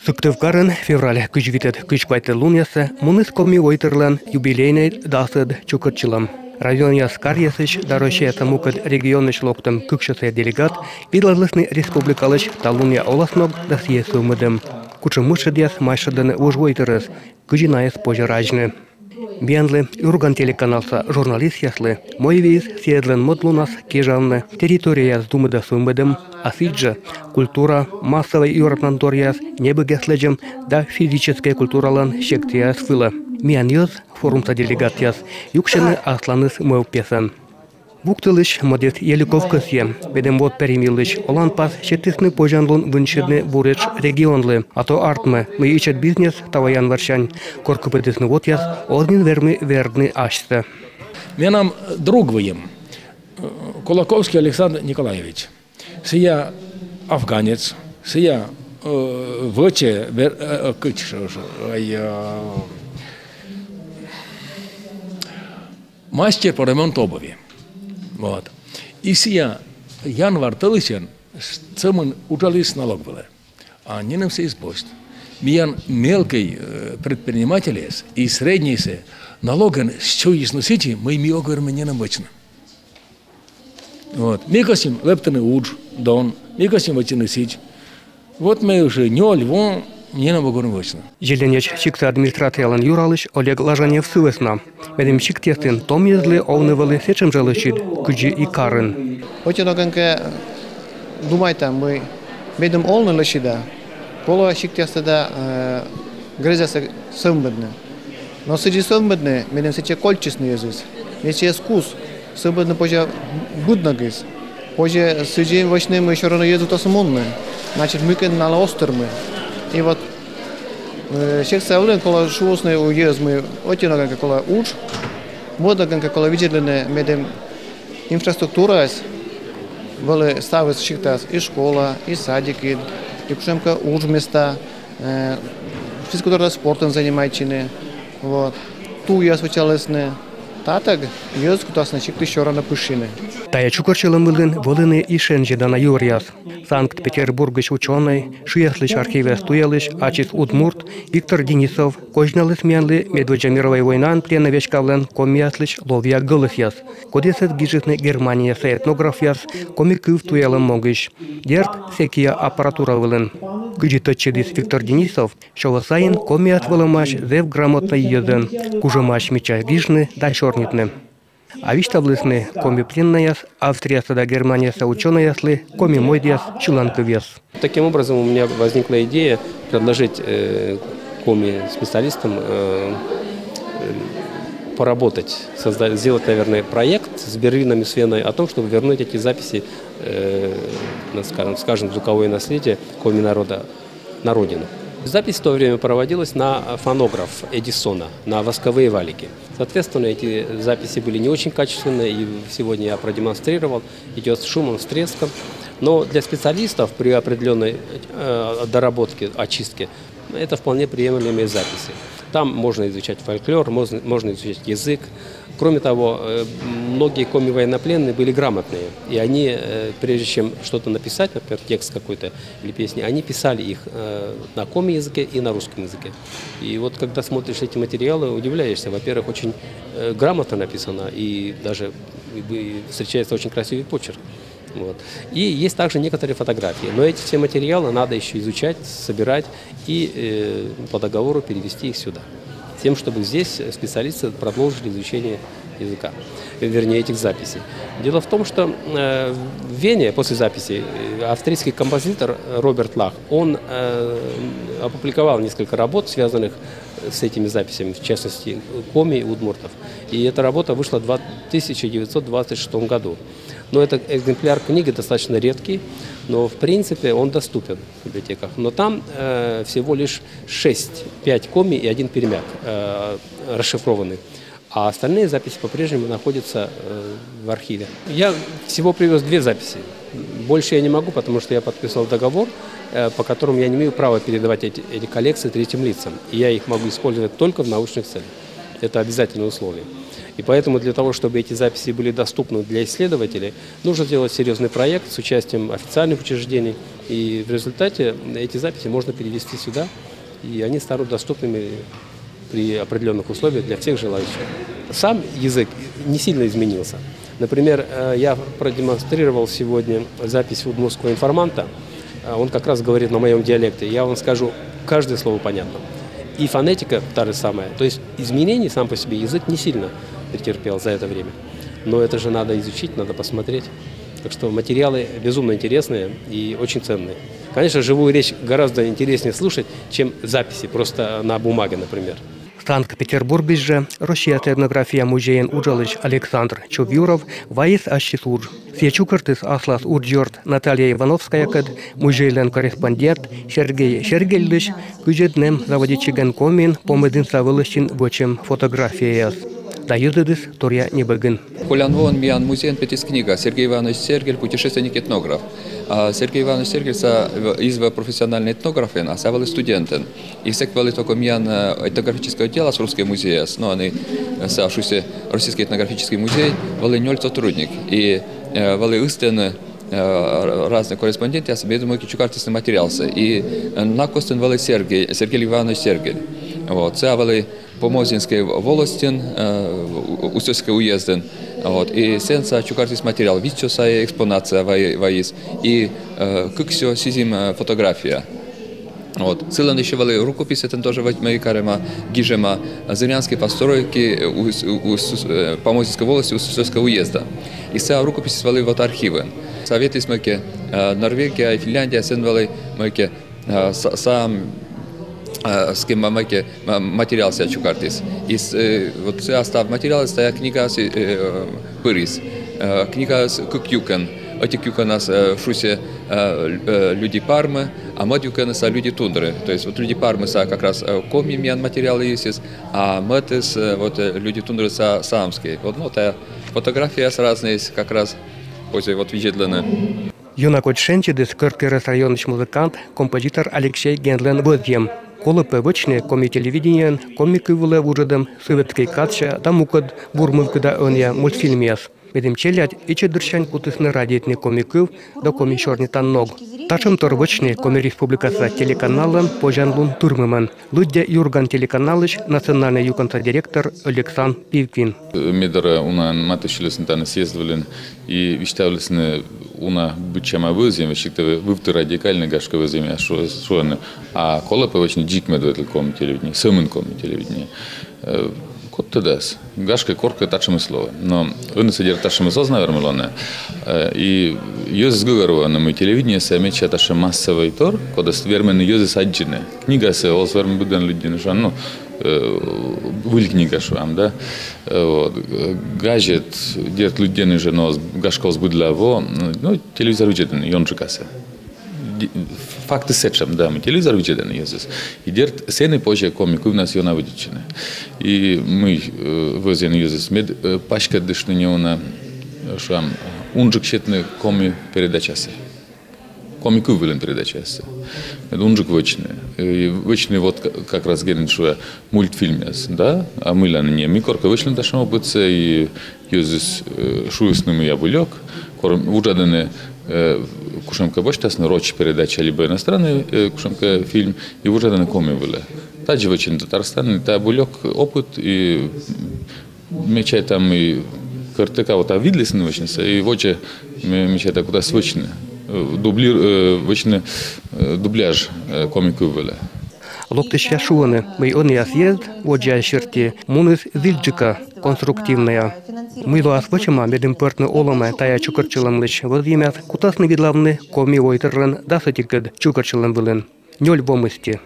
Сыктывкарын февраль күжвитет күжквайты луньясы муныс коми ойтырлан юбилейный дасыд чукырчылам. Район яскар ясыч дарощеята мукыд регионыш локтым күкшөсө делегат видладлысны республикалыш Талунья оласног дасье сумыдым. Кучымышы дяс майшыдыны уж ойтырыз, күжинайыз пожиражны. Бенлы, Юрган телеканалса журналист яслы, мой виз седлен модлунас кежанны, территория сдумыда сумбыдым, асиджа, культура, массовый юрапнанторияс, небыгеследжем, да физическая культуралан шектияс фыла. Миян йоз форумса делегатияс, юкшены асланыс мövпесан. Буктылыш модет еликовкасье, бедем вот перемилыш, олан пас шеттисны пожанлун выншидны бурыч регионлы, а то артмы, мы ищет бизнес, таваян варшань, коркупетисны вот яс, однин вермы вердны ашты. Менам друг воем, Кулаковский Александр Николаевич, сия афганец, сия воче, мастер по ремонту обуви. Вот. И сия январь тылычен цемын ужалис налог было. А не нам все избост. Миян мелкий предприниматель и средний налоган что износите, мы миогарме не намочно. Вот. Мы косим лептаны удж, дон, мы косим ватиносить. Вот мы уже нёль, вон, не намогарме вочно. Желенеч шикта администратиялан юралыш Олег Лажанев сывесна. Медем шиктестен том езлы овнывалы сечем жалышит, күджи и карын. Очень многонько думайте, мы медем олны лышида, кола шиктестеда грызясы сымбыдны. Но сыджи сымбыдны, медем сече кольчисны езыс. Если скус, сымбыдны позже буднагыз. Позже сыджи вочны мы еще рано езут осмонны. Значит, мы на остермы. И вот секция улен, кола шуосны уезмы, очень много кола уч, много кола видели медем инфраструктура, были ставы шиктас и школа, и садики, и кушемка уч места, физкультурным спортом занимаются, вот, ту я свечалесны. Татак, ёз кутасна шикты щора на пышины. Тая чукарчылым былын волыны ишенжедана юрияс. Санкт-Петербургыш ученый, шуяслыш архивес туялыш, ачис удмурт, Виктор Денисов, кожнялыс мянлы Медведжа войнан плена вешкавлен комияслыш ловия гылысяс. Кодесет гижитны Германия этнографияс, комикыв туялым могыш. Дерт секия аппаратура вылын. Күжиточчедис Виктор Денисов, шовасайын комият вылымаш зев грамотный езен, кужымаш меча гижны да чернитны. А виштаблысны коми пленнаяс, Австрияса да Германияса ученыяслы, коми мойдияс чуланкывес. Таким образом у меня возникла идея предложить коми специалистам поработать, сделать, наверное, проект с Бервином и Свеной о том, чтобы вернуть эти записи, скажем, звуковое наследие коми народа на родину. Запись в то время проводилась на фонограф Эдисона, на восковые валики. Соответственно, эти записи были не очень качественные, и сегодня я продемонстрировал, идет с шумом, с треском. Но для специалистов при определенной доработке, очистке, это вполне приемлемые записи. Там можно изучать фольклор, можно изучать язык. Кроме того, многие коми-военнопленные были грамотные, и они, прежде чем что-то написать, например, текст какой-то или песни, они писали их на коми-языке и на русском языке. И вот когда смотришь эти материалы, удивляешься. Во-первых, очень грамотно написано, и даже встречается очень красивый почерк. Вот. И есть также некоторые фотографии. Но эти все материалы надо еще изучать, собирать и по договору перевести их сюда. Тем, чтобы здесь специалисты продолжили изучение языка, вернее, этих записей. Дело в том, что в Вене после записи австрийский композитор Роберт Лах, он опубликовал несколько работ, связанных с этими записями, в частности, коми и удмуртов. И эта работа вышла в 1926 году. Но этот экземпляр книги достаточно редкий, но в принципе он доступен в библиотеках. Но там всего лишь 5 коми и 1 пермяк расшифрованы. А остальные записи по-прежнему находятся в архиве. Я всего привез 2 записи. Больше я не могу, потому что я подписал договор, по которому я не имею права передавать эти коллекции третьим лицам. И я их могу использовать только в научных целях. Это обязательное условие. И поэтому для того, чтобы эти записи были доступны для исследователей, нужно сделать серьезный проект с участием официальных учреждений. И в результате эти записи можно перевести сюда, и они станут доступными при определенных условиях для всех желающих. Сам язык не сильно изменился. Например, я продемонстрировал сегодня запись удмуртского информанта. Он как раз говорит на моем диалекте. Я вам скажу, каждое слово понятно. И фонетика та же самая. То есть изменений сам по себе язык не сильно претерпел за это время. Но это же надо изучить, надо посмотреть. Так что материалы безумно интересные и очень ценные. Конечно, живую речь гораздо интереснее слушать, чем записи, просто на бумаге, например. Санкт-Петербург же Россия этнография музеен ужалыч Александр Чувюров вайс ашчисур. Сечукартыс аслас урджорт Наталья Ивановская кад музейлен корреспондент Сергей Сергеевич күжетнем заводичиген комин помыдын савылышын бочем фотографияс. Даюдыдыс Торя Небыгын. Полянвон миян музейн петис книга Сергей Иванович Сергель, путешественник-этнограф. Сергей Иванович Сергель из профессиональный этнограф, а савал студентен. И секвали только миян этнографического дела с русским музеем, но они савшийся российский этнографический музей, вали ноль сотрудник. И вали истины разные корреспонденты, я себе думаю, чукартисный материал. И накостен вали Сергей Иванович Сергель. Вот, це вали Помозинський волостин, Усьоський уєздин. Вот, и сенса чукартис материал, вичоса экспонация ваис, и кыксё сизим фотография. Вот. Силен еще вали рукописи, это тоже мои карема гижема зырянские постройки у Помозинской волости, у Усьоського уезда. И все рукописи вали вот архивы. Советы смыки Норвегия и Финляндия сенвали мыки сам с кем мамаки материал себя чукартис. И вот остав материал стоя книга с пырис, книга с кукюкен. Эти кюкена с шусе люди Пармы, а мадюкена с люди тундры. То есть вот люди Пармы са как раз коми мян материалы есть, а мэтис вот люди тундры са самские. Вот ну та фотография с разные как раз после вот виджетлена. Юнак Отшенчидис Кыркырыс районыч музыкант, композитор Алексей Гендлен Бодьем. Колопе вочне коми телевидениен, комики вуле вужедем, советский катча, тамукад вурмылкыда оня мультфильмияс. Ведем челядь и чедырчань кутысны радиетный комиков до комишорни танног. Ташым торвочне коми республикаса телеканалын пожанлун турмыман. Лудя Юрган телеканалыч национальный юконца директор Александр Пивкин. Медара уна матушилесн таны съездовален и виштавлесны уна бычама вызем, вещиктовы вывты радикальны гашка выземе, а колопе очень джик медуэтл коми телевидение, сымын коми телевидение. Тудес. Гашка корка тачим слово. Но он сидит тачим слово, наверное, и юз говорю на мой телевидении самеча тачим массовый тор, когда ствермен юз саджины. Книга се ол ствермен буден люди ну выль книга швам, да. Вот. Гаджет дед людей же, но гашка сбудляво, ну телевизор учетен, йончикасе. Факты сечем, да, мы телевизор учетен есть. И дерт сены позже комику у нас ее наводичены. И мы возен есть мед пачка дышнения шам унжик четны коми передачасы. Комику вылен передачасы. Это унжик вочный. И вочный вот как раз генен что мультфильм есть, да, а мы лан не мы корка вочный ташмо быться и есть шуесным я булек, ужаданы кушамка бочтасны рочь передача либо иностранный кушамка фильм и уже на коме были. Также очень Татарстан это булек опыт и мечай там и картека вот видлись на вочница и воче мечай так куда свочны дубляж комику были. Локтыш яшуаны, мы он я съезд, вот я черти, муныс зильджика конструктивная. Мы до освочима медем пертны олома тая чукарчылым лыч, вот имят кутасны видлавны коми войтерлен дасатикед чукарчылым былын. Нёль бомысти.